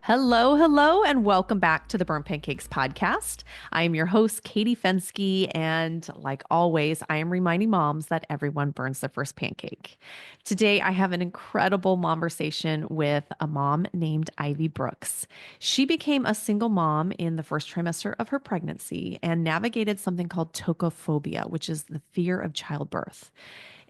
Hello, hello, and welcome back to the Burnt Pancakes podcast. I am your host, Katie Fensky, and like always, I am reminding moms that everyone burns their first pancake. Today, I have an incredible conversation with a mom named Ivy Brooks. She became a single mom in the first trimester of her pregnancy and navigated something called tokophobia, which is the fear of childbirth.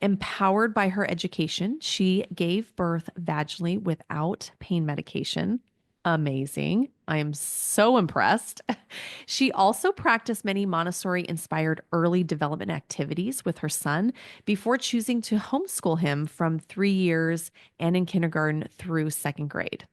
Empowered by her education, she gave birth vaginally without pain medication. Amazing. I am so impressed. She also practiced many Montessori inspired early development activities with her son before choosing to homeschool him from 3 years and in kindergarten through second grade.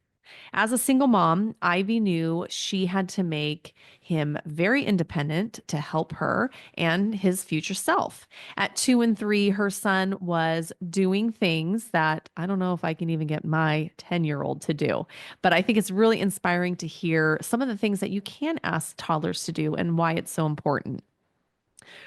As a single mom, Ivy knew she had to make him very independent to help her and his future self. At 2 and 3, her son was doing things that I don't know if I can even get my 10-year-old to do. But I think it's really inspiring to hear some of the things that you can ask toddlers to do and why it's so important.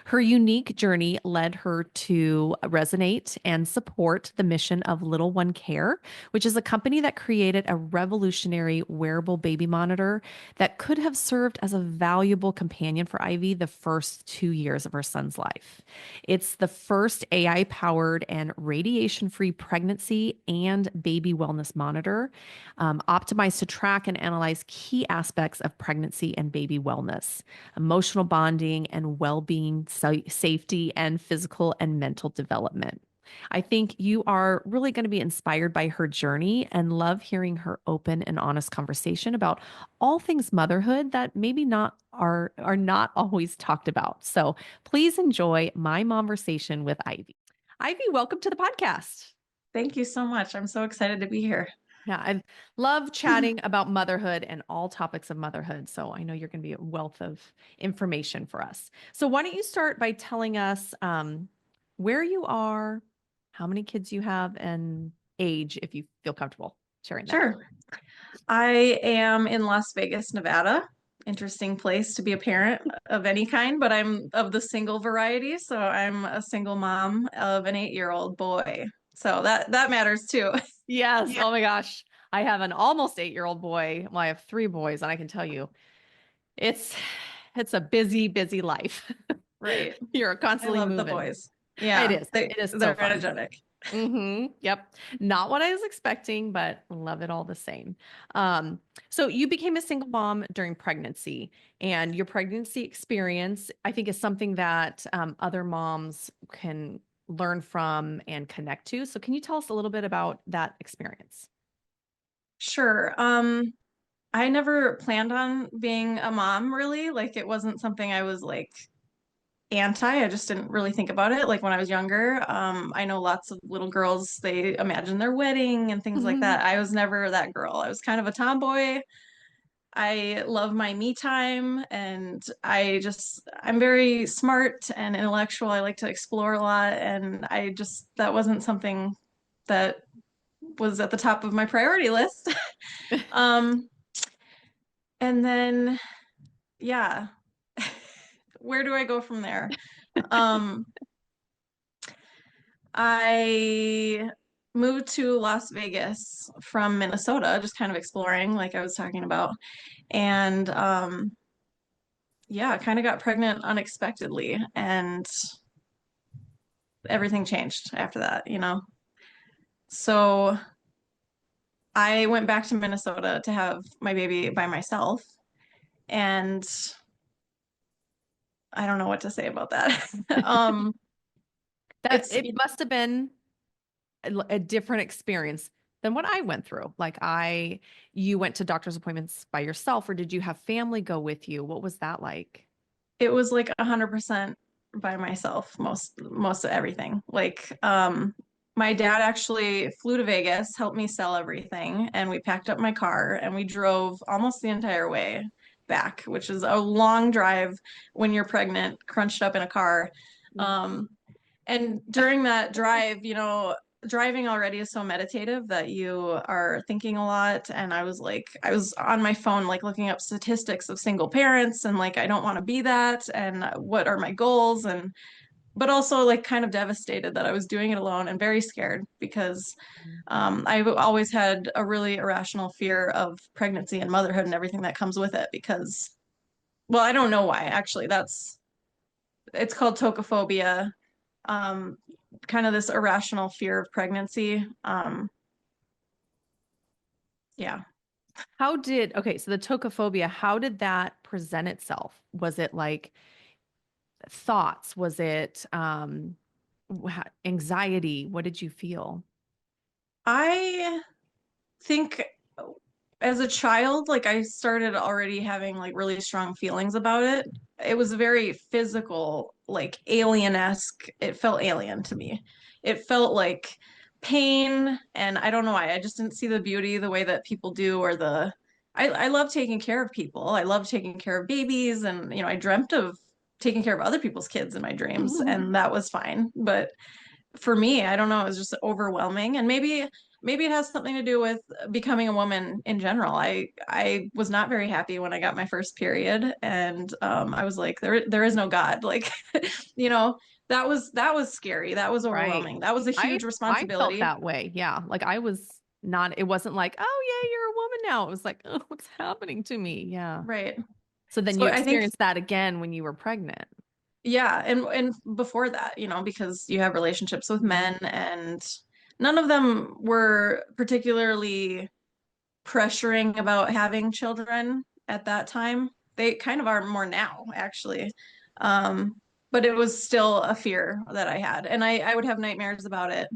Her unique journey led her to resonate and support the mission of LittleOne.Care, which is a company that created a revolutionary wearable baby monitor that could have served as a valuable companion for Ivy the first 2 years of her son's life. It's the first AI powered and radiation free pregnancy and baby wellness monitor, optimized to track and analyze key aspects of pregnancy and baby wellness, emotional bonding, and well being, safety, and physical and mental development. I think you are really going to be inspired by her journey and love hearing her open and honest conversation about all things motherhood that maybe not are not always talked about. So please enjoy my conversation with Ivy. Ivy, welcome to the podcast. Thank you so much. I'm so excited to be here. Yeah, I love chatting about motherhood and all topics of motherhood. So I know you're going to be a wealth of information for us. So why don't you start by telling us where you are, how many kids you have, and age, if you feel comfortable sharing that. Sure. I am in Las Vegas, Nevada. Interesting place to be a parent of any kind, but I'm of the single variety. So I'm a single mom of an 8-year-old boy. So that matters too. Yes. Yeah. Oh my gosh. I have an almost 8-year-old boy. Well, I have 3 boys, and I can tell you it's it's a busy, busy life. Right. You're I constantly love the moving. boys. It Yeah. is. They, It is so they're fun. energetic. Yep. Not what I was expecting, but love it all the same. So you became a single mom during pregnancy, and your pregnancy experience, I think, is something that other moms can learn from and connect to. So can you tell us a little bit about that experience? Sure. I never planned on being a mom really. Like it wasn't something I was like anti. I just didn't really think about it. Like when I was younger, I know lots of little girls, they imagine their wedding and things like that. I was never that girl. I was kind of a tomboy. I love my me time and I'm very smart and intellectual. I like to explore a lot. And that wasn't something that was at the top of my priority list. um, and then, yeah, where do I go from there? Um, I moved to Las Vegas from Minnesota, just kind of exploring, like I was talking about. And yeah, kind of got pregnant unexpectedly, and everything changed after that. So I went back to Minnesota to have my baby by myself, and I don't know what to say about that. That It's it must have been a different experience than what I went through. You went to doctor's appointments by yourself, or did you have family go with you? What was that like? it was like 100% by myself, most of everything. Like my dad actually flew to Vegas, helped me sell everything, and we packed up my car and we drove almost the entire way back, which is a long drive when you're pregnant, crunched up in a car. Um, and during that drive, driving already is so meditative that you are thinking a lot. And I was on my phone, like looking up statistics of single parents and like, I don't want to be that. And what are my goals? And but also like kind of devastated that I was doing it alone and very scared because I've always had a really irrational fear of pregnancy and motherhood and everything that comes with it because, well, I don't know why actually. It's called tokophobia, um, kind of this irrational fear of pregnancy. Yeah. Okay, so the tokophobia, how did that present itself? Was it like thoughts? Was it anxiety? What did you feel? I think as a child, like I started already having like really strong feelings about it. It was very physical, like alien-esque. It felt alien to me. It felt like pain, and I don't know why. I just didn't see the beauty the way that people do, or I love taking care of people. I love taking care of babies, and I dreamt of taking care of other people's kids in my dreams, and that was fine. But for me, I don't know, it was just overwhelming. And maybe it has something to do with becoming a woman in general. I was not very happy when I got my first period, and I was like, there is no God. Like, you know, that was scary. That was Right. overwhelming. That was a I huge I felt responsibility. that way. Yeah. Like I was not, it wasn't like, oh yeah, you're a woman now. It was like, oh, what's happening to me? Yeah. Right. So then So you I think experienced that again when you were pregnant. yeah, and before that, because you have relationships with Mhm. men and none of them were particularly pressuring about having children at that time. They kind of are more now, actually. Um, but it was still a fear that I had, and I would have nightmares about it.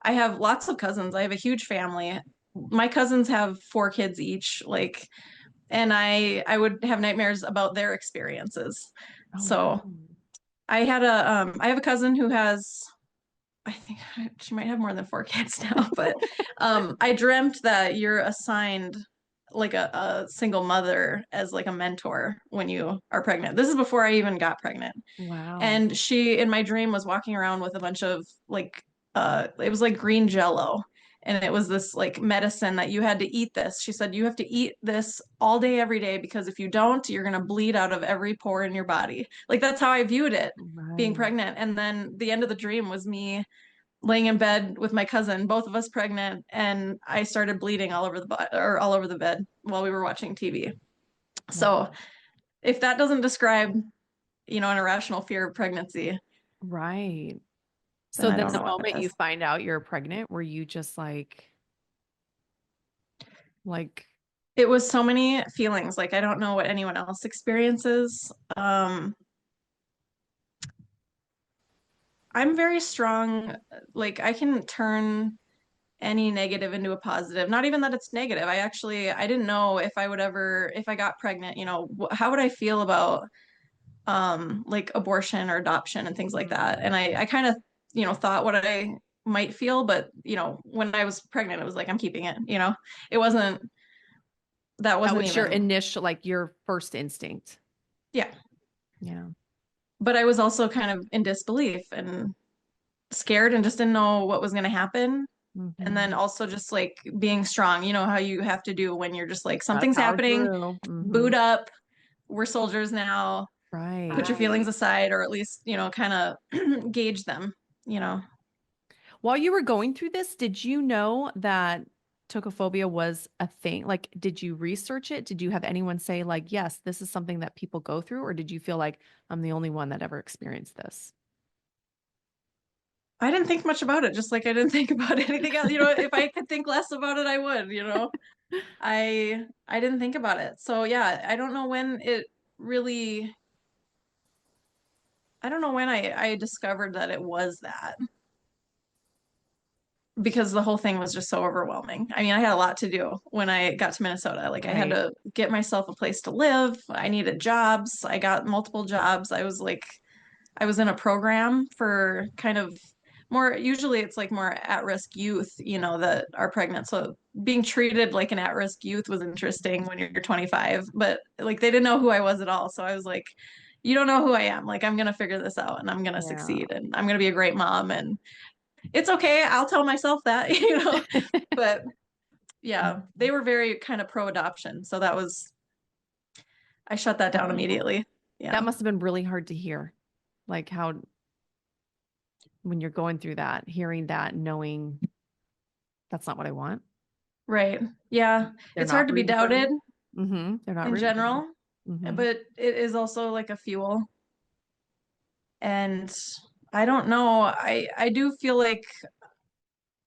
I have lots of cousins. I have a huge family. My cousins have 4 kids each, like, and I would have nightmares about their experiences. Oh, wow. So I have a cousin who has I think she might have more than 4 kids now, but I dreamt that you're assigned like a single mother as like a mentor when you are pregnant. This is before I even got pregnant. Wow. And she in my dream was walking around with a bunch of like it was like green jello. And it was this like medicine that you had to eat this. She said you have to eat this all day, every day, because if you don't, you're gonna bleed out of every pore in your body. Like that's how I viewed it, being Right. pregnant. And then the end of the dream was me laying in bed with my cousin, both of us pregnant, and I started bleeding all over the butt or all over the bed while we were watching TV. So Wow. if that doesn't describe, an irrational fear of pregnancy, Right. then So I then don't the know what moment does. you find out you're pregnant, were you just like, It was so many feelings. Like I don't know what anyone else experiences. I'm very strong. Like I can turn any negative into a positive. Not even that it's negative. I didn't know if I would ever, if I got pregnant, how would I feel about like abortion or adoption and things like mhm, that. And I kind of, thought what I might feel, but when I was pregnant, it was like I'm keeping it, It wasn't that that wasn't was your even initial, like your first instinct? yeah. Yeah. But I was also kind of in disbelief and scared and just didn't know what was going to happen. And then Hmm. also just like being strong, how you have to do when you're just like Gotta something's power happening, through. boot up, we're soldiers now, put Right. your feelings aside, or at least, kind of gauge them, you know. While you were going through this, did you know that tokophobia was a thing? Like, did you research it? Did you have anyone say, like, yes, this is something that people go through? Or did you feel like I'm the only one that ever experienced this? I didn't think much about it, just like I didn't think about anything else. If I could think less about it, I would. I didn't think about it. So yeah, really I don't know when I discovered that it was that because the whole thing was just so overwhelming. I mean, I had a lot to do when I got to Minnesota. Like I had Right. to get myself a place to live. I needed jobs. I got multiple jobs. I was in a program for kind of more, usually it's like more at-risk youth, that are pregnant. So being treated like an at-risk youth was interesting when you're 25, but like they didn't know who I was at all. So I was like, you don't know who I am. Like I'm gonna figure this out and I'm gonna Yeah. succeed and I'm gonna be a great mom and it's okay. I'll tell myself that, But yeah, they were very kind of pro-adoption. So I shut that down Oh, immediately. that Yeah. must have been really hard to hear. Like how, when you're going through that, hearing that, knowing that's not what I want. Right. Yeah. They're It's hard not to be rooting for doubted me. They're not in rooting for me. general, Hmm. but it is also like a fuel. And I don't know. I do feel like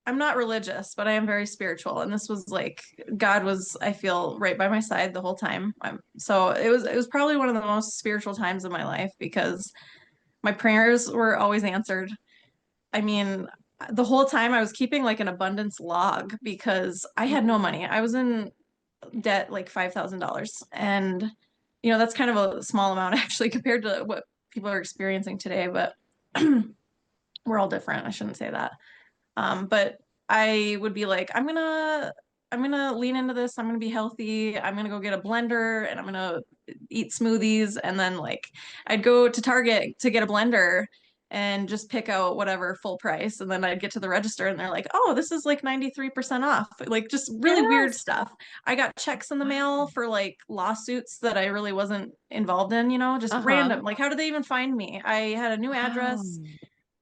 I'm not religious, but I am very spiritual. And this was like God was, I feel, right by my side the whole time. So it was probably one of the most spiritual times of my life because my prayers were always answered. I mean, the whole time I was keeping like an abundance log because I had no money. I was in debt like $5,000. And, that's kind of a small amount actually compared to what people are experiencing today, but we're all different. I shouldn't say that. But I would be like, I'm gonna lean into this. I'm gonna be healthy. I'm gonna go get a blender and I'm gonna eat smoothies. And then like I'd go to Target to get a blender and just pick out whatever full price. And then I'd get to the register and they're like, oh, this is like 93% off. Like just really weird Yes. stuff. I got checks in the mail Wow. for like lawsuits that I really wasn't involved in, just Uh-huh. random. Like, how did they even find me? I had a new Wow. address.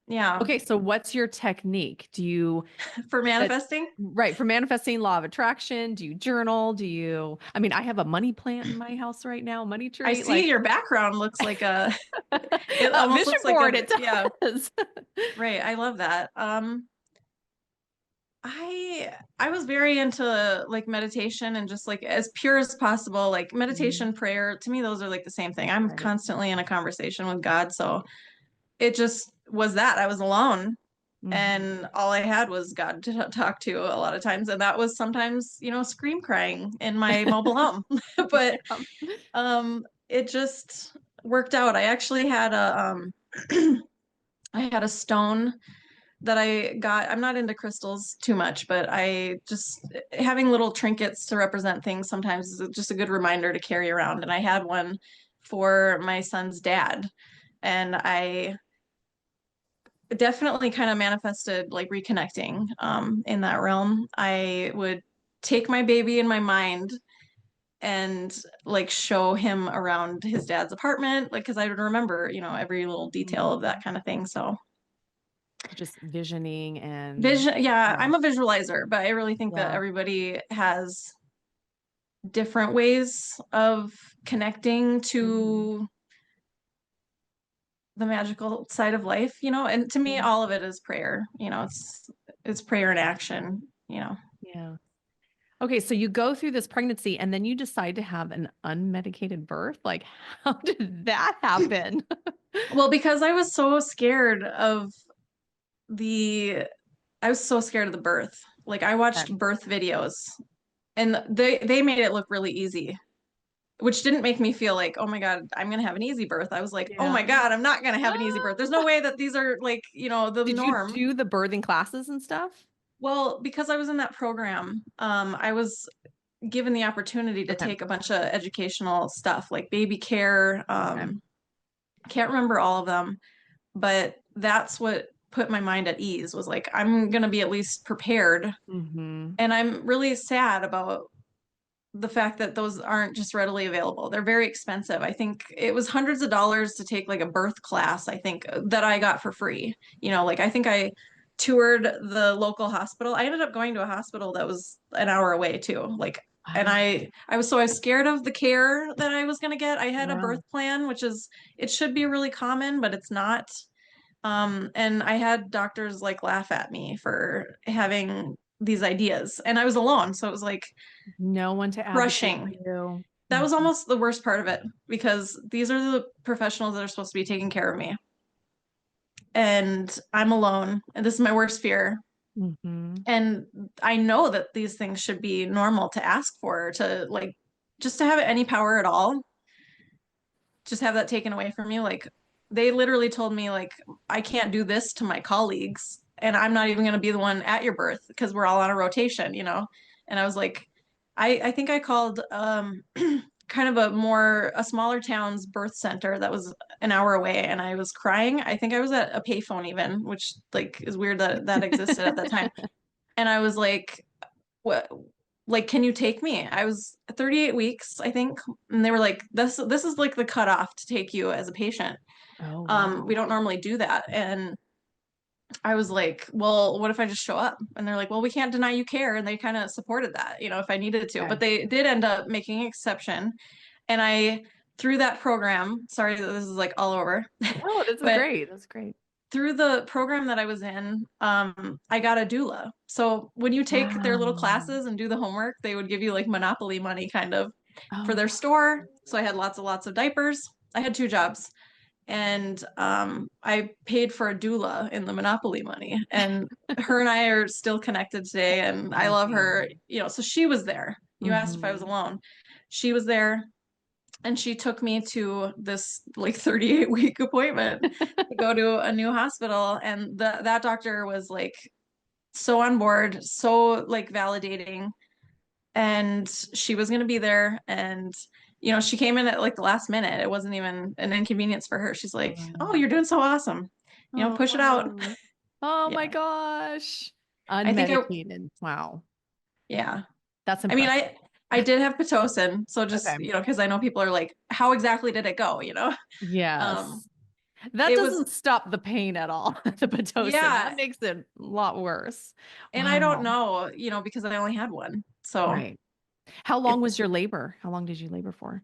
Yeah, Okay, so what's your technique? Do you for that manifesting. right for manifesting law of attraction? Do you journal? Do you I mean, I have a money plant in my house right now, money I tree. see Like your background looks like it a almost vision looks like board, a, it yeah, does. right. I love that. I was very into like meditation and just like as pure as possible, like Mhm. meditation, prayer, to me, those are like the same thing. I'm Right. constantly in a conversation with God. So it just was that I was alone Mhm. and all I had was God to talk to a lot of times. And that was sometimes, scream crying in my mobile home. But Yeah. it just worked out. I actually had I had a stone that I got. I'm not into crystals too much, but I just having little trinkets to represent things sometimes is just a good reminder to carry around. And I had one for my son's dad, and I definitely kind of manifested like reconnecting in that realm. I would take my baby in my mind and like show him around his dad's apartment, like because I would remember, every little detail of that Mhm. kind of thing. So Just visioning and vision, yeah, yeah. I'm a visualizer, but I really think that Yeah. everybody has different ways of connecting Mhm. to the magical side of life, and to me, Yeah. all of it is prayer. It's prayer in action. Yeah. Okay, so you go through this pregnancy and then you decide to have an unmedicated birth. Like, how did that happen? Well, because the I was so scared of the birth. Like I watched Okay. birth videos and they made it look really easy, which didn't make me feel like, oh my God, I'm gonna have an easy birth. I was like, oh my Yeah. God, I'm not gonna have an easy birth. There's Ah. no way that these are like, the Did you norm. do the birthing classes and stuff? Well, because I was in that program, I was given the opportunity to Okay. take a bunch of educational stuff like baby care. Okay. Can't remember all of them, but that's what put my mind at ease was like, I'm gonna be at least prepared. Hmm. And I'm really sad about the fact that those aren't just readily available. They're very expensive. I think it was hundreds of dollars to take like a birth class, I think, that I got for free. Like I think I toured the local hospital. I ended up going to a hospital that was an hour away too. Like and Wow. I was scared of the care that I was going to get. I had a birth Yeah. plan, which is it should be really common, but it's not. And I had doctors like laugh at me for having these ideas, and I was alone, so it was like No one to advocate for rushing. you. That was Mhm. almost the worst part of it because these are the professionals that are supposed to be taking care of me. And I'm alone, and this is my worst fear. Mhm. And I know that these things should be normal to ask for, to like just to have any power at all, just have that taken away from you. Like they literally told me like I can't do this to my colleagues and I'm not even going to be the one at your birth because we're all on a rotation. And I was like I think I called kind of a smaller town's birth center that was an hour away and I was crying. I think I was at a payphone even, which like is weird that that existed at that time. And I was like, what, like, can you take me? I was 38 weeks, I think. And they were like, this is like the cutoff to take you as a patient. Oh, We wow. don't normally do that. And I was like, well, what if I just show up? And they're like, well, we can't deny you care. And they kind of supported that, if I needed to. Okay. But they did end up making an exception. And through that program, sorry that this is like all over, Oh, this is but great. That's great. through the program that I was in, I got a doula. So when you take their little Wow. classes and do the homework, they would give you like Monopoly money kind of for Oh, their store. So I had lots of diapers. I had two jobs. And I paid for a doula in the Monopoly money. And her and I are still connected today. And I love her, amazing. So she was there. You asked if I was Hmm. alone. She was there and she took me to this like 38-week appointment to go to a new hospital. And that doctor was like so on board, so like validating. And she was going to be there. And, she came in at like the last minute. It wasn't even an inconvenience for her. She's like, oh, Um, you're doing so awesome. Push it out. oh, oh my Yeah. gosh. I think Unmedicated. Wow. yeah. That's I mean, impressive. I did have Pitocin. So just, Okay. because I know people are like, how exactly did it go? Um, Yes. That it was, doesn't stop the pain at all. The Pitocin. That yeah. makes it a lot worse. And I don't Wow. know, because I only had one. So Right. How long it's, was your labor? How long did you labor for?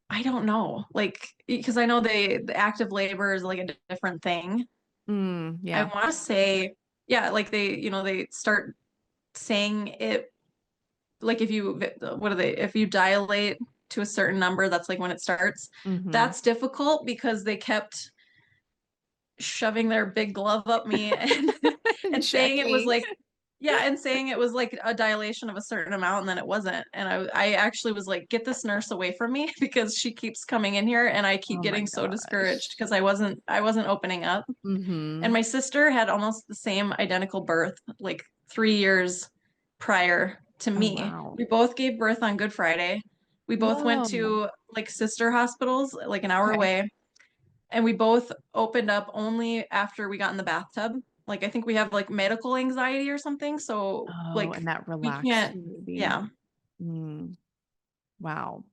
I don't know. Like, because I know the active labor is like a different thing. I Yeah. want to say, yeah, like they start saying it like if you what are they if you dilate to a certain number, that's like when it starts. Hmm. That's difficult because they kept shoving their big glove up me and And and saying it was checking. like yeah, and saying it was like a dilation of a certain amount and then it wasn't. And I actually was like, get this nurse away from me because she keeps coming in here and I keep Oh my getting so gosh. discouraged because I wasn't opening up. And Hmm. my sister had almost the same identical birth, like 3 years prior to Oh me. wow. We both gave birth on Good Friday. We both went Whoa. to like sister hospitals, like an hour Okay. away. And we both opened up only after we got in the bathtub. Like, I think we have like medical anxiety or something. So, Oh, like, and that we relaxed can't, you maybe. yeah. Mm, wow.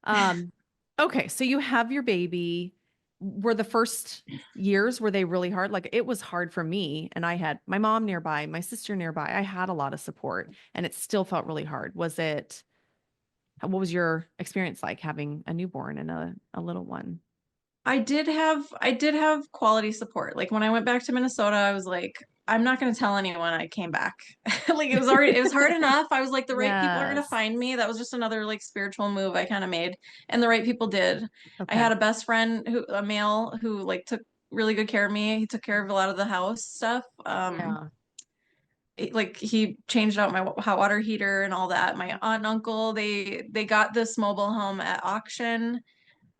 Um, okay, so you have your baby. Were the first years, were they really hard? Like it was hard for me, and I had my mom nearby, my sister nearby. I had a lot of support, and it still felt really hard. What was your experience like having a newborn and a little one? I did have quality support. Like when I went back to Minnesota, I was like, I'm not going to tell anyone I came back. Like it was hard enough. I was like, the right people are going to Yes. find me. That was just another like spiritual move I kind of made, and the right people did. I Okay. had a best friend a male who like took really good care of me. He took care of a lot of the house stuff. Yeah. Like he changed out my hot water heater and all that. My aunt and uncle, they got this mobile home at auction.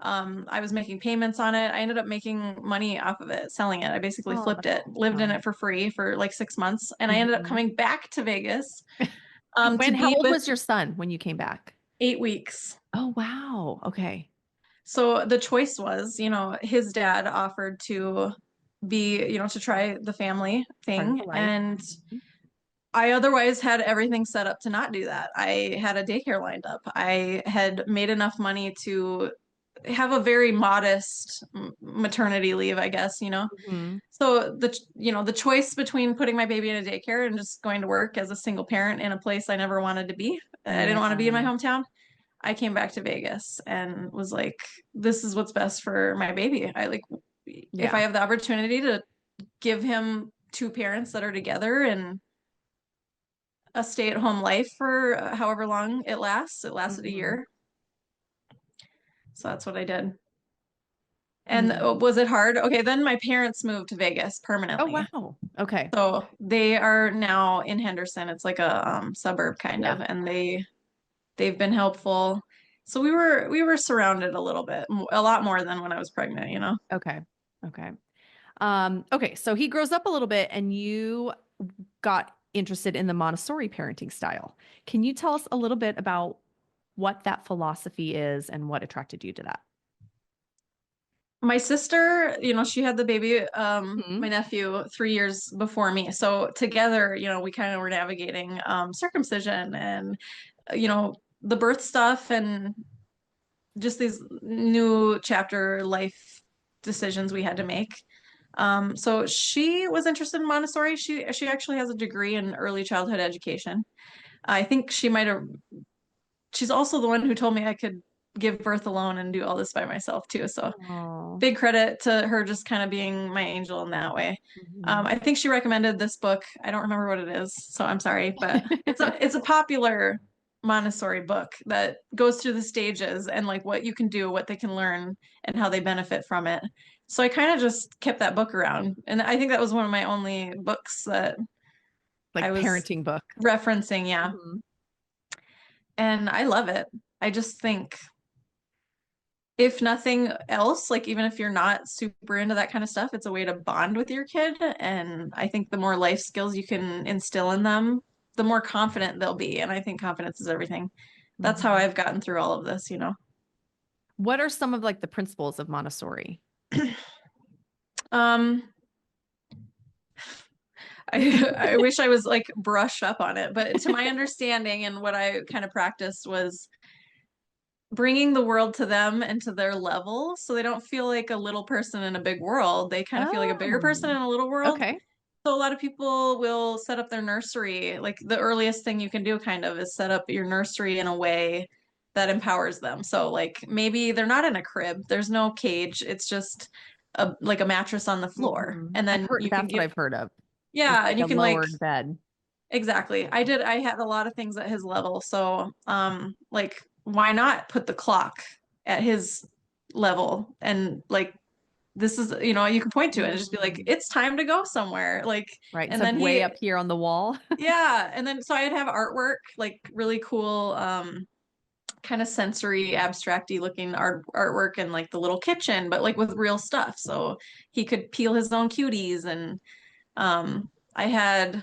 I was making payments on it. I ended up making money off of it, selling it. I basically Oh, flipped that's it, lived in awesome. it for free for like 6 months, and I ended up Mhm. coming back to Vegas to How be old with was your son when you came back? 8 weeks. Oh, wow. Okay. So the choice was, his dad offered to be, to try the family Part of thing, the life. and I otherwise had everything set up to not do that. I had a daycare lined up. I had made enough money to have a very modest maternity leave, I guess. Mhm. So the choice between putting my baby in a daycare and just going to work as a single parent in a place I never wanted to be. I didn't want to be in my Yeah. hometown. I came back to Vegas and was like, this is what's best for my baby. If I Yeah. have the opportunity to give him two parents that are together and a stay-at-home life for however long it lasts. It lasted a Mhm. year. So that's what I did. And Mm. was it hard? Okay, then my parents moved to Vegas Oh, permanently. wow. Okay. So they are now in Henderson. It's like a suburb kind Yeah. of, and they've been helpful. So we were surrounded a little bit, a lot more than when I was pregnant. Okay. Okay. Okay. So he grows up a little bit and you got interested in the Montessori parenting style. Can you tell us a little bit about what that philosophy is and what attracted you to that? My sister, she had the baby, Hmm. my nephew, 3 years before me. So together, we kind of were navigating circumcision and the birth stuff and just these new chapter life decisions we had to make. So she was interested in Montessori. She actually has a degree in early childhood education. I think she might have, she's also the one who told me I could give birth alone and do all this by myself too. So Oh. big credit to her just kind of being my angel in that way. Mhm. I think she recommended this book. I don't remember what it is, so I'm sorry, but it's a popular Montessori book that goes through the stages and like what you can do, what they can learn, and how they benefit from it. So I kind of just kept that book around, and I think that was one of my only books that I Like was parenting book. referencing, yeah. Mhm. And I love it. I just think if nothing else, like even if you're not super into that kind of stuff, it's a way to bond with your kid. And I think the more life skills you can instill in them, the more confident they'll be. And I think confidence is everything. That's how Mhm. I've gotten through all of this, you know. What are some of like the principles of Montessori? Um, I wish I was like brushed up on it, but to my understanding and what I kind of practiced was bringing the world to them and to their level so they don't feel like a little person in a big world. They kind of feel like a bigger Oh, person in a little world. okay. So a lot of people will set up their nursery. Like the earliest thing you can do kind of is set up your nursery in a way that empowers them. So like maybe they're not in a crib. There's no cage. It's just like a mattress on the floor. Mhm. And I've then heard you can that's what give, I've heard of. Is yeah, like and you a can like lowered bed. exactly. I had a lot of things at his level. So like why not put the clock at his level and like this is, you know, you can point to it and just be like, Mm. it's time to go somewhere. Like, Right. and Instead of then way he, up here on the wall. yeah. And then, so I'd have artwork, like really cool, kind of sensory, abstracty looking artwork and like the little kitchen, but like with real stuff. So he could peel his own cuties. And, I had,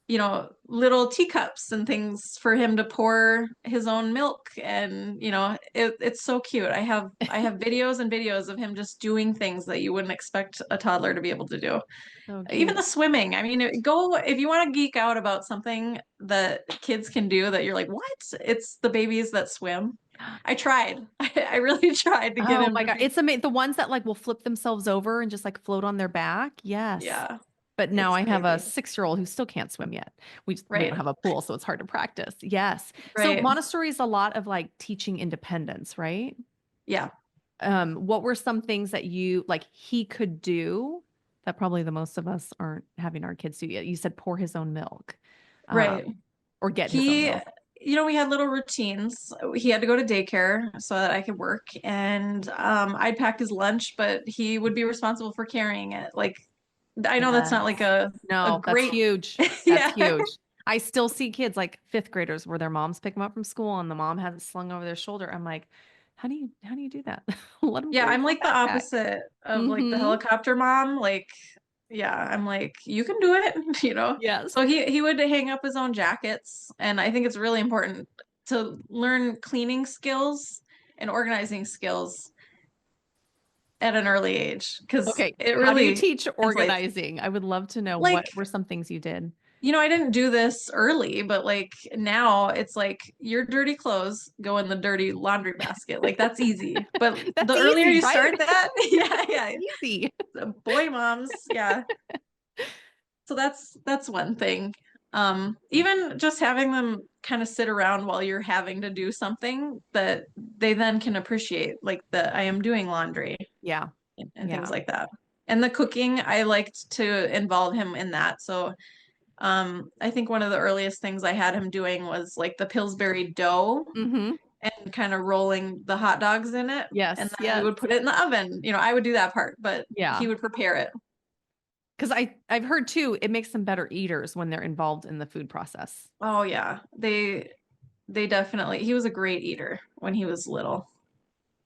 you know, little teacups and things for him to pour his own milk. And, you know, it's so cute. I have videos and videos of him just doing things that you wouldn't expect a toddler to be able to do. So Even the cute. swimming. I mean, go if you want to geek out about something that kids can do that you're like, what? It's the babies that swim. I tried. I really tried to get Oh him my to God. be, It's amazing. The ones that like will flip themselves over and just like float on their back. Yes. yeah, But now it's I have a crazy. 6-year-old who still can't swim yet. We don't Right. have a pool, so it's hard to practice. Yes. So Right. Montessori is a lot of like teaching independence, right? Yeah. What were some things that you like he could do that probably the most of us aren't having our kids do yet? You said pour his own milk, Right. or get his own He, milk. you know, we had little routines. He had to go to daycare so that I could work, and I'd pack his lunch, but he would be responsible for carrying it. Like, I know that's not like Yes. a No, that's great, huge. That's yeah, huge. I still see kids like fifth graders where their moms pick them up from school and the mom has it slung over their shoulder. I'm like, how do you do that? Let them yeah. carry I'm their own like the backpack. opposite of like the Mm-hmm. helicopter mom. Like, yeah, I'm like, you can do it, you know. Yes. So he would hang up his own jackets, and I think it's really important to learn cleaning skills and organizing skills at an early age because Okay. it How do you really teach translates. organizing? I would love to know what Like, were some things you did. you know, I didn't do this early, but like now it's like your dirty clothes go in the dirty laundry basket. Like that's easy. But That's the earlier easy, you right? start that, yeah, yeah. Easy. The boy moms, yeah. So that's one thing. Even just having them kind of sit around while you're having to do something that they then can appreciate, like the I am doing laundry Yeah. and things Yeah. like that. And the cooking, I liked to involve him in that. So I think one of the earliest things I had him doing was like the Pillsbury dough Mm-hmm. and kind of rolling the hot dogs in it. And Yes. then we Yes. would put it in the oven. You know, I would do that part, but he Yeah. would prepare it. Because I've heard too, it makes them better eaters when they're involved in the food process. Oh yeah. They definitely he was a great eater when he was little.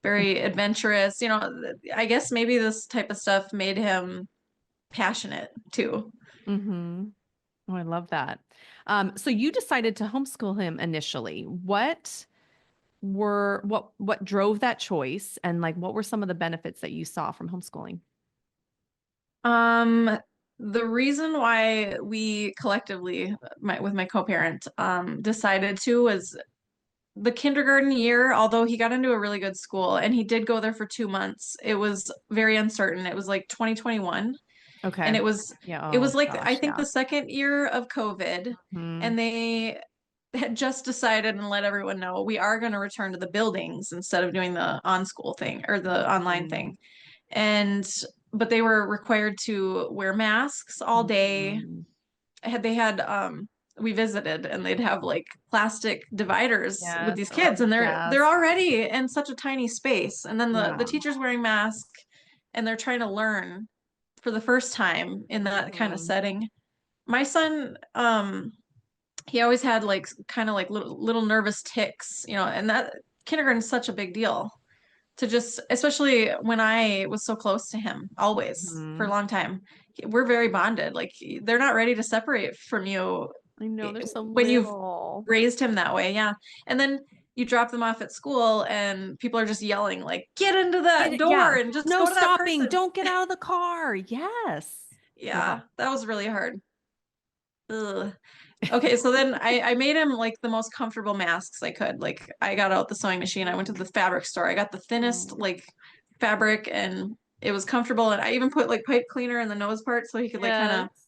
Very adventurous. You know, I guess maybe this type of stuff made him passionate too. Mm-hmm. Oh, I love that. So you decided to homeschool him initially. What drove that choice, and like what were some of the benefits that you saw from homeschooling? Um, the reason why we collectively, with my co-parent, decided to was the kindergarten year, although he got into a really good school and he did go there for 2 months, it was very uncertain. It was like 2021. And Okay. Yeah. it was Oh like I gosh. think Yeah. the second year of COVID, Hmm. and they had just decided and let everyone know we are going to return to the buildings instead of doing the on school thing or the online Hmm. thing. And but they were required to wear masks all day. Hmm. They had we visited and they'd have like plastic dividers with Yes. these Oh kids and they're yes. already in such a tiny space. And then the Yeah. teacher's wearing masks and they're trying to learn for the first time in that kind of Hmm. setting. My son, he always had like kind of like little nervous tics, and that kindergarten is such a big deal to just, especially when I was so close to him always for a Hmm. long time. We're very bonded. Like they're not ready to separate from you I know there's so when you've little. raised him that way. Yeah. And then you drop them off at school and people are just yelling like, get into that door Yeah. and just No go to that stopping. person. Don't get out of the car. Yes. Yeah. Yeah, that was really hard. Ugh. Okay, so then I made him like the most comfortable masks I could. Like I got out the sewing machine, I went to the fabric store. I got the thinnest Oh, like fabric and it was comfortable and I even put like pipe cleaner in the nose part so he could like kind of yes.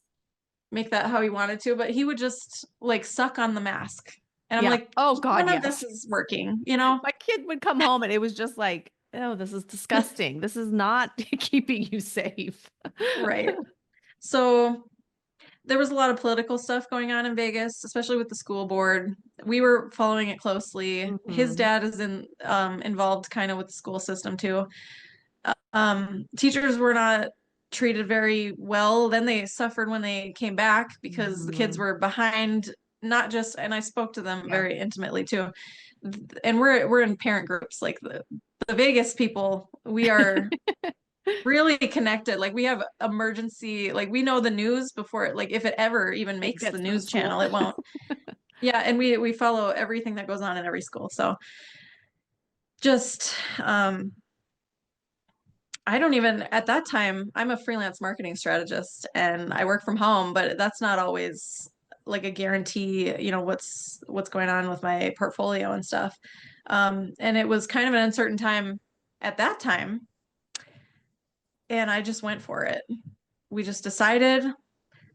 make that how he wanted to, but he would just like suck on the mask. And I'm Yeah. like, Oh God, none of this yes. is working? My kid would come home and it was just like, oh, this is disgusting. This is not keeping you safe. Right. So there was a lot of political stuff going on in Vegas, especially with the school board. We were following it closely. His Hmm. dad is involved kind of with the school system too. Teachers were not treated very well. Then they suffered when they came back because the kids Hmm. were behind, not just, and I spoke to them Yeah. very intimately too. And we're in parent groups, like the Vegas people, we are really connected. Like we have emergency, like we know the news before like if it ever even It makes the gets to the news school. channel, it won't. Yeah, and we follow everything that goes on in every school. So just I don't even, at that time, I'm a freelance marketing strategist and I work from home, but that's not always like a guarantee, what's going on with my portfolio and stuff. And it was kind of an uncertain time at that time, and I just went for it. We just decided,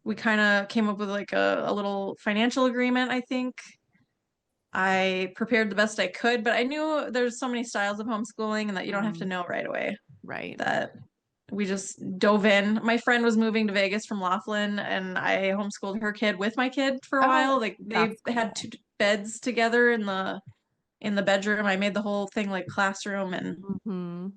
we kind of came up with like a little financial agreement, I think. I prepared the best I could, but I knew there's so many styles of homeschooling and that you don't have to Mm, know right away, right. that we just dove in. My friend was moving to Vegas from Laughlin, and I homeschooled her kid with my kid for a Oh, while. Like they that's had cool. two beds together in the bedroom. I made the whole thing like classroom, and Hmm.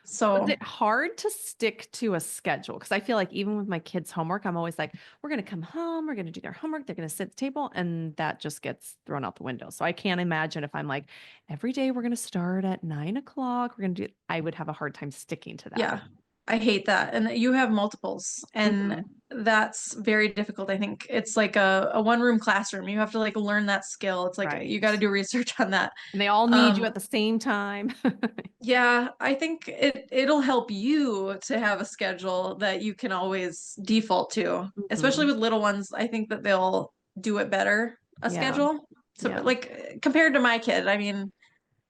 Was so it hard to stick to a schedule? Because I feel like even with my kids' homework, I'm always like, we're going to come home, we're going to do their homework, they're going to sit at the table, and that just gets thrown out the window. So I can't imagine if I'm like, every day we're going to start at 9 o'clock, we're going to do, I would have a hard time sticking to that. yeah, I hate that. And you have multiples, and Hmm. that's very difficult. I think it's like a one-room classroom. You have to like learn that skill. It's like you Right. got to do research on that. And they all need you Um, at the same time. Yeah, I think it'll help you to have a schedule that you can always default to, especially Hmm. with little ones. I think that they'll do it better, a Yeah. schedule. So Yeah. like compared to my kid, I mean,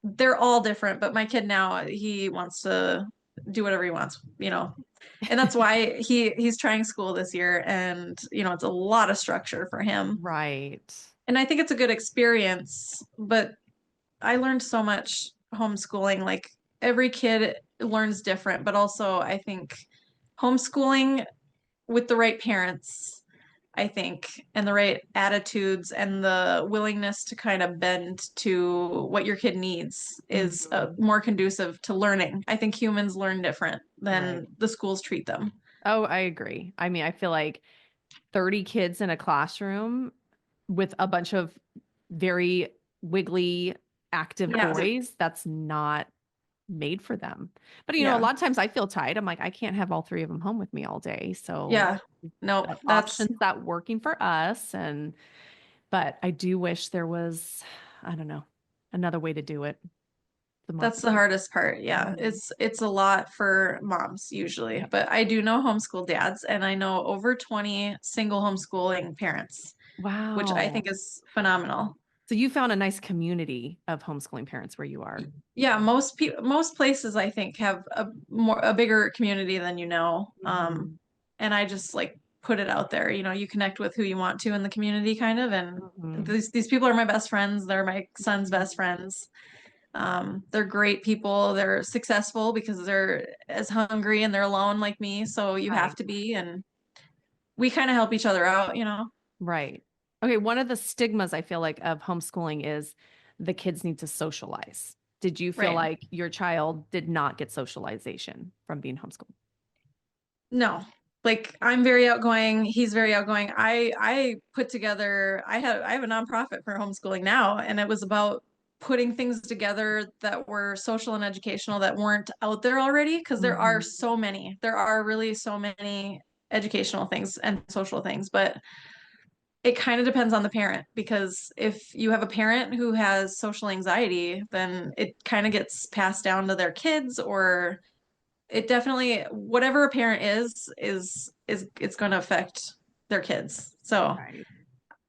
they're all different, but my kid now, he wants to do whatever he wants. And that's why he's trying school this year and it's a lot of structure for him. Right. And I think it's a good experience, but I learned so much homeschooling. Like every kid learns different, but also I think homeschooling with the right parents, I think, and the right attitudes and the willingness to kind of bend to what your kid needs is Hmm. more conducive to learning. I think humans learn different Right. than the schools treat them. Oh, I agree. I mean, I feel like 30 kids in a classroom with a bunch of very wiggly, active Yeah, boys, that's not made for them. But a yeah, lot of times I feel tied. I'm like, I can't have all three of them home with me all day. So yeah. Nope, got that's options that working for us. But I do wish there was, I don't know, another way to do it. The more That's the hardest part. Yeah. Mhm. It's a lot for moms usually, Yep. but I do know homeschool dads and I know over 20 single homeschooling parents, which I Wow. think is phenomenal. So you found a nice community of homeschooling parents where you are. Yeah, most places I think have a bigger community than you know. Hmm. And I just like put it out there. You connect with who you want to in the community kind of, and Hmm. these people are my best friends. They're my son's best friends. They're great people. They're successful because they're as hungry and they're alone like me, so you have Right. to be, and we kind of help each other out. Right. Okay. One of the stigmas I feel like of homeschooling is the kids need to socialize. Did you feel Right. like your child did not get socialization from being homeschooled? No. Like I'm very outgoing, he's very outgoing. I put together I have a nonprofit for homeschooling now, and it was about putting things together that were social and educational that weren't out there already, because there are Hmm. so many. There are really so many educational things and social things, but it kind of depends on the parent, because if you have a parent who has social anxiety, then it kind of gets passed down to their kids, or it definitely, whatever a parent is it's going to affect their kids. So Right.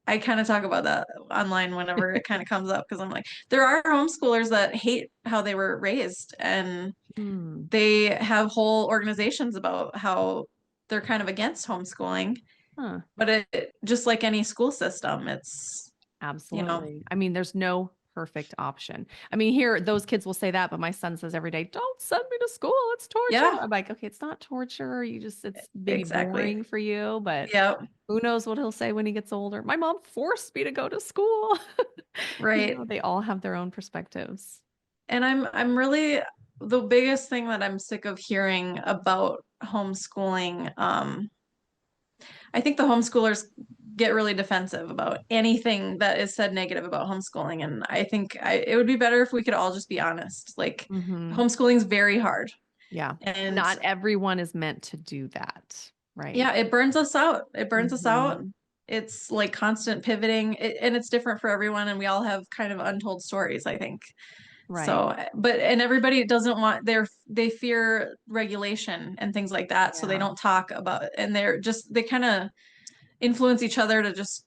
I kind of talk about that online whenever it kind of comes up, because I'm like, there are homeschoolers that hate how they were raised, and Hmm. they have whole organizations about how they're kind of against homeschooling. Huh. But just like any school system, it's, you know, Absolutely. I mean, there's no perfect option. I mean, here, those kids will say that, but my son says every day, don't send me to school. It's torture. yeah, I'm like, okay, it's not torture. It's maybe exactly. boring for you, but Yep, who knows what he'll say when he gets older. My mom forced me to go to school. right. They all have their own perspectives. And I'm really, the biggest thing that I'm sick of hearing about homeschooling, I think the homeschoolers get really defensive about anything that is said negative about homeschooling. And I think it would be better if we could all just be honest. Like, Hmm. homeschooling's very hard. Yeah. And Not everyone is meant to do that. Right. yeah, it burns us out. It burns us out. Hmm. It's like constant pivoting, and it's different for everyone. And we all have kind of untold stories, I think. Right. So, but and everybody doesn't want they fear regulation and things like that, so they Yeah. don't talk about it, and they kind of influence each other to just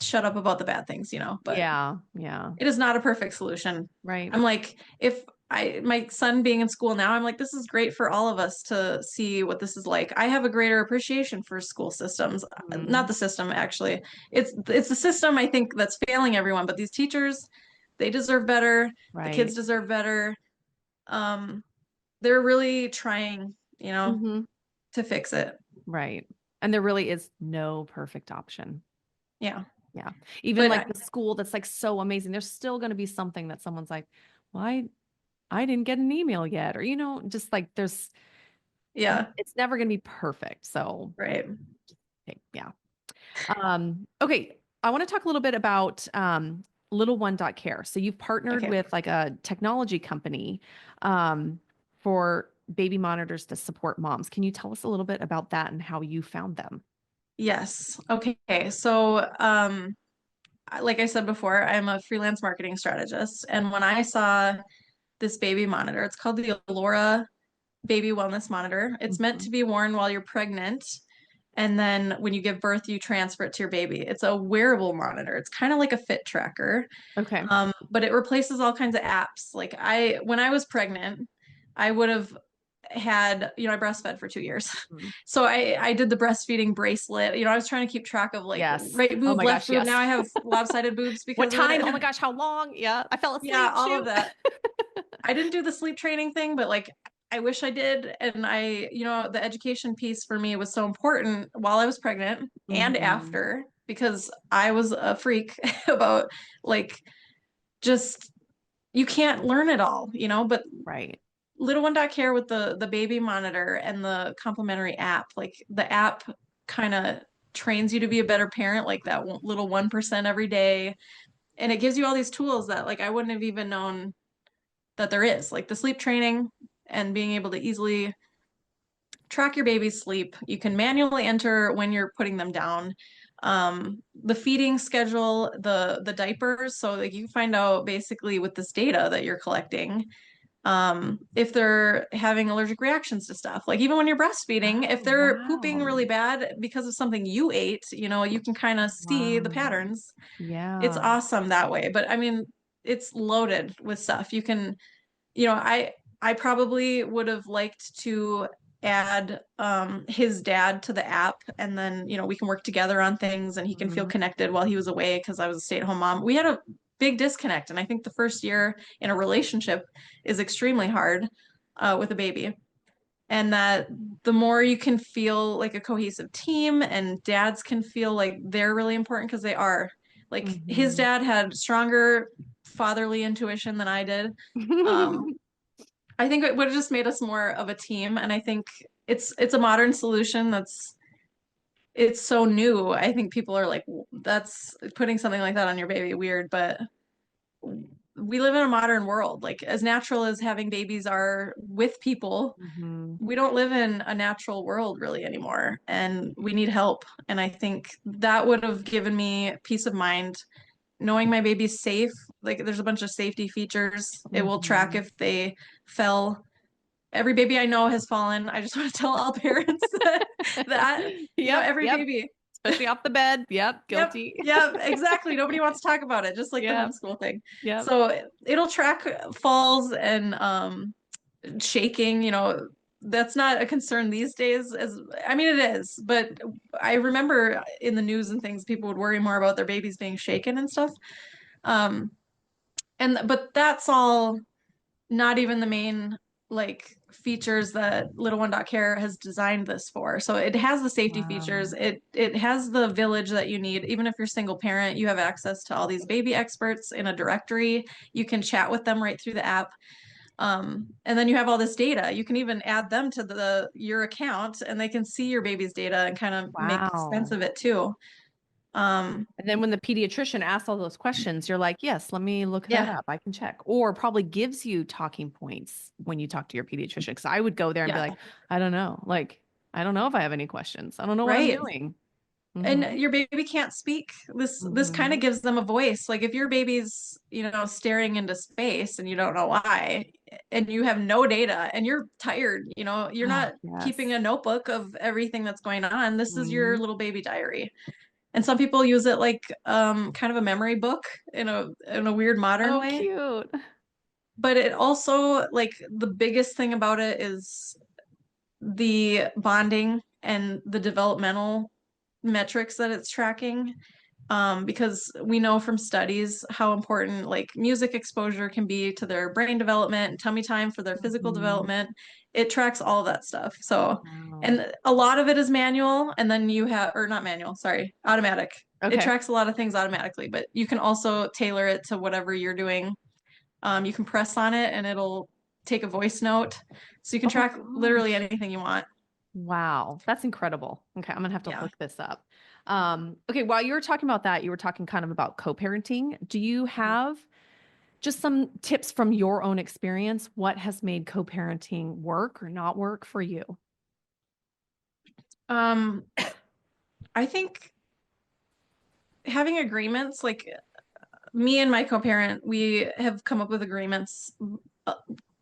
shut up about the bad things. But Yeah. Yeah. it is not a perfect solution. Right. I'm like, if my son being in school now, I'm like, this is great for all of us to see what this is like. I have a greater appreciation for school systems, not Mhm. the system actually. It's the system I think that's failing everyone, but these teachers, they deserve better. The kids Right. deserve better. Um, they're really trying, Hmm. to fix it. Right. And there really is no perfect option. Yeah. Yeah. Even But like the school that's like so amazing, there's still going to be something that someone's like, well, I didn't get an email yet. Or, just like yeah, it's never going to be perfect. So, right. okay, yeah. Okay. I want to talk a little bit about LittleOne.Care. So you've partnered Okay. with like a technology company for baby monitors to support moms. Can you tell us a little bit about that and how you found them? Yes. Okay. So, like I said before, I'm a freelance marketing strategist. And when I saw this baby monitor, it's called the Allura Baby Wellness Monitor. It's meant Mhm. to be worn while you're pregnant. And then when you give birth, you transfer it to your baby. It's a wearable monitor. It's kind of like a fit tracker, Okay. but it replaces all kinds of apps. Like when I was pregnant, I would have had, I breastfed for 2 years. Mhm. So I did the breastfeeding bracelet. I was trying to keep track of like Yes. right Oh boob, my left gosh, boob. yes. Now I have lopsided boobs What because of time? it. Oh my gosh, how long? Yeah, I fell Yeah, asleep. all of Shoot. that. I didn't do the sleep training thing, but like I wish I did. And the education piece for me was so important while I was pregnant and Hmm. after, because I was a freak about like just you can't learn it all. But Right. LittleOne.Care with the baby monitor and the complimentary app, like the app kind of trains you to be a better parent, like that little 1% every day. And it gives you all these tools that like I wouldn't have even known that there is, like the sleep training and being able to easily track your baby's sleep. You can manually enter when you're putting them down. The feeding schedule, the diapers, so like you find out basically with this data that you're collecting, If they're having allergic reactions to stuff, like even when you're breastfeeding, if Oh, they're pooping really wow. bad because of something you ate, you can kind of see the Wow. patterns. It's Yeah. awesome that way. But I mean, it's loaded with stuff. You know, I probably would have liked to add his dad to the app, and then, we can work together on things and he can feel Mhm. connected while he was away because I was a stay-at-home mom. We had a big disconnect, and I think the first year in a relationship is extremely hard with a baby. And that the more you can feel like a cohesive team, and dads can feel like they're really important because they are. Like his Mhm. dad had stronger fatherly intuition than I did. Um, I think it would have just made us more of a team, and I think it's a modern solution it's so new. I think people are like, that's putting something like that on your baby weird, but we live in a modern world. Like as natural as having babies are with people, Mhm. we don't live in a natural world really anymore, and we need help. And I think that would have given me peace of mind knowing my baby's safe. Like there's a bunch of safety features. It will track Mhm. if they fell. Every baby I know has fallen. I just want to tell all parents that, Yep, every yep. baby. Especially off the bed. Yep, Yep, guilty. yep, exactly. Nobody wants to talk about it, just like the Yep, homeschool thing. yep. So it'll track falls and shaking, that's not a concern these days. As I mean, it is, but I remember in the news and things, people would worry more about their babies being shaken and stuff. Um, but that's all not even the main like features that LittleOne.Care has designed this for. So it has the safety Wow. features. It has the village that you need. Even if you're single parent, you have access to all these baby experts in a directory. You can chat with them right through the app. And then you have all this data. You can even add them to your account, and they can see your baby's data and kind of make sense Wow. of it too. And then when the pediatrician asks all those questions, you're like, yes, let me look that yeah, up. I can check. Or probably gives you talking points when you talk to your pediatrician. Because I would go there and be yeah, like, I don't know. Like, I don't know if I have any questions. I don't know what I'm right. doing. And Mm-hmm. your baby can't speak. This kind of Mm-hmm. gives them a voice. Like if your baby's, staring into space and you don't know why, and you have no data and you're tired, you're Oh, not keeping yes. a notebook of everything that's going on. This is your Mm-hmm. little baby diary. And some people use it like kind of a memory book in a weird modern Oh, way. cute. But it also, like, the biggest thing about it is the bonding and the developmental metrics that it's tracking. Because we know from studies how important like music exposure can be to their brain development and tummy time for their physical Mm-hmm. development. It tracks all of that stuff. So, Wow. and a lot of it is manual, and then you have, or not manual, sorry, automatic. It Okay. tracks a lot of things automatically, but you can also tailor it to whatever you're doing. You can press on it and it'll take a voice note. So you can Oh, track literally gosh. anything you want. Wow, that's incredible. Okay, I'm gonna have to Yeah. look this up. Okay, while you were talking about that, you were talking kind of about co-parenting. Do you have just some tips from your own experience? What has made co-parenting work or not work for you? Um, I think having agreements, like me and my co-parent, we have come up with agreements uh,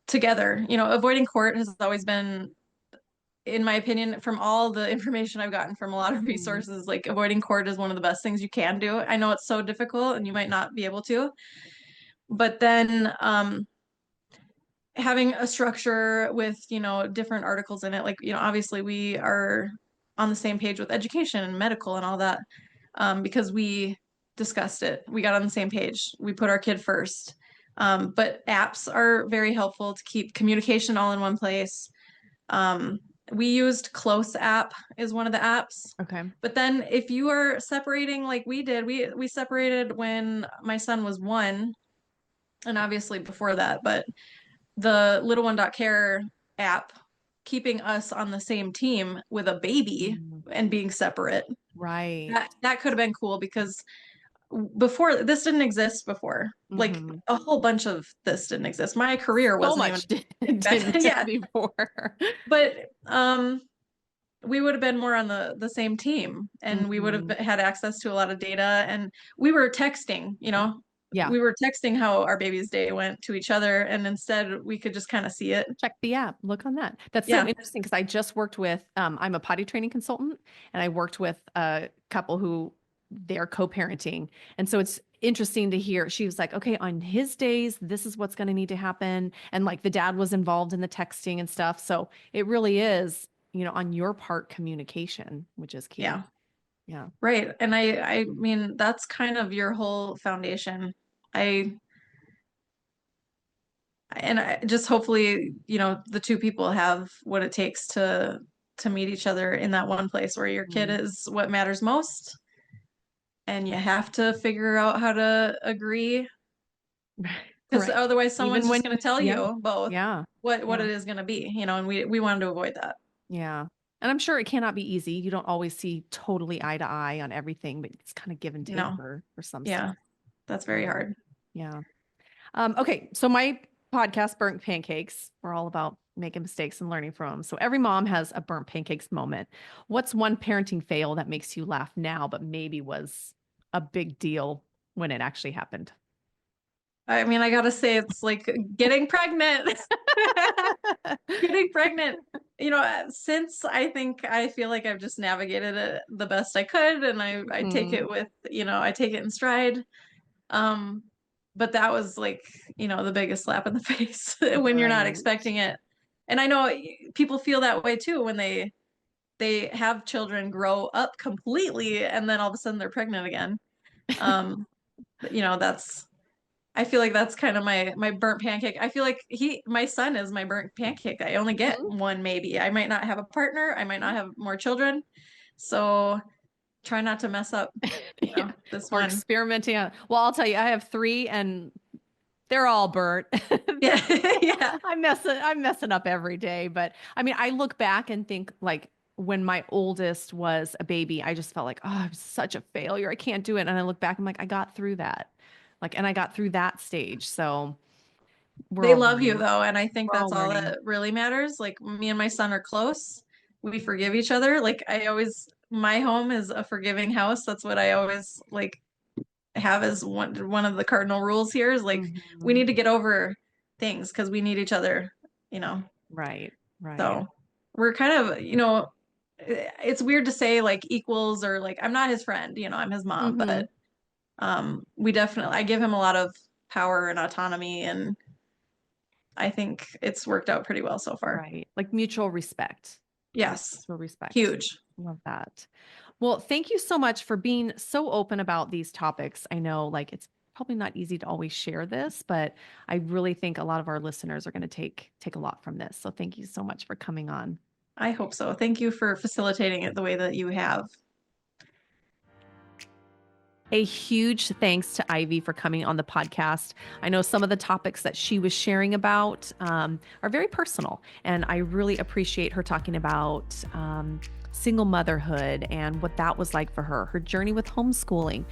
together. Avoiding court has always been, in my opinion, from all the information I've gotten from a lot of Mhm. resources, like avoiding court is one of the best things you can do. I know it's so difficult and you might not be able to, but then having a structure with, different articles in it, like, obviously we are on the same page with education and medical and all that, because we discussed it. We got on the same page. We put our kid first. But apps are very helpful to keep communication all in one place. Um, we used Close app is one of the apps. Okay. But then if you are separating like we did, we separated when my son was 1, and obviously before that, but the LittleOne.Care app keeping us on the same team with a baby Mm, and being separate. right. That could have been cool because before this didn't exist before. Like Hmm. a whole bunch of this didn't exist. My career So wasn't even much back didn't yeah. before. But we would have been more on the same team, and we would have Hmm. had access to a lot of data, and we were texting, Yeah. we were texting how our baby's day went to each other, and instead we could just kind of see it. Check the app. Look on that. That's so Yeah. interesting because I just worked with, I'm a potty training consultant, and I worked with a couple who they're co-parenting. And so it's interesting to hear. She was like, okay, on his days, this is what's going to need to happen. And like the dad was involved in the texting and stuff. So it really is, on your part, communication, which is key. Yeah. Yeah. Right. And I mean, that's kind of your whole foundation. I and I just hopefully, the two people have what it takes to meet each other in that one place where your kid Mm. is what matters most, and you have to figure out how to agree, because Right. otherwise Even someone's when, just going to tell yeah, you both yeah, what yeah, it is going to be, and we wanted to avoid that. yeah. And I'm sure it cannot be easy. You don't always see totally eye to eye on everything, but it's kind of give and take No. for some Yeah, stuff. that's very Um, hard. yeah. Okay. So my podcast, Burnt Pancakes, we're all about making mistakes and learning from them. So every mom has a burnt pancakes moment. What's one parenting fail that makes you laugh now, but maybe was a big deal when it actually happened? I mean, I gotta say, it's like getting pregnant. Getting pregnant. Since I feel like I've just navigated it the best I could, and I take Mhm. it with, I take it in stride. Um, but that was like, the biggest slap in the face when you're not Right. expecting it. And I know people feel that way too when they have children grow up completely and then all of a sudden they're pregnant again. Um, that's I feel like that's kind of my burnt pancake. I feel like my son is my burnt pancake. I only get Mhm. one maybe. I might not have a partner. I might not have more children. So try not to mess up, Yeah. this Or one. experimenting on. Well, I'll tell you, I have three and they're all burnt. Yeah. Yeah. I'm messing up every day. But I mean, I look back and think like when my oldest was a baby, I just felt like, oh, I'm such a failure. I can't do it. And I look back, I'm like, I got through that. Like, and I got through that stage. So we're They all love you learning. though, and I think We're that's all all learning. that really matters. Like me and my son are close. We forgive each other. Like my home is a forgiving house. That's what I always like have as one of the cardinal rules here is like we Mhm. need to get over things because we need each other, you know. Right. Right. So we're kind of, it's weird to say like equals or like I'm not his friend, I'm his mom, Hmm. but I give him a lot of power and autonomy, and I think it's worked out pretty well so far. Right. Like mutual respect. Yes. Mutual respect. Huge. Love that. Well, thank you so much for being so open about these topics. I know like it's probably not easy to always share this, but I really think a lot of our listeners are going to take a lot from this. So thank you so much for coming on. I hope so. Thank you for facilitating it the way that you have. A huge thanks to Ivy for coming on the podcast. I know some of the topics that she was sharing about are very personal, and I really appreciate her talking about single motherhood and what that was like for her, her journey with homeschooling.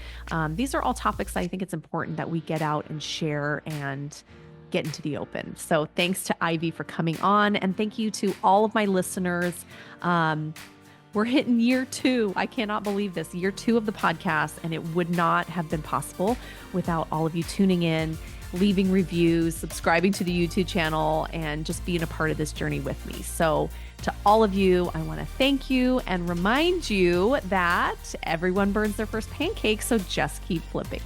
These are all topics I think it's important that we get out and share and get into the open. So thanks to Ivy for coming on, and thank you to all of my listeners. We're hitting year 2. I cannot believe this. Year 2 of the podcast, and it would not have been possible without all of you tuning in, leaving reviews, subscribing to the YouTube channel, and just being a part of this journey with me. So to all of you, I want to thank you and remind you that everyone burns their first pancake, so just keep flipping.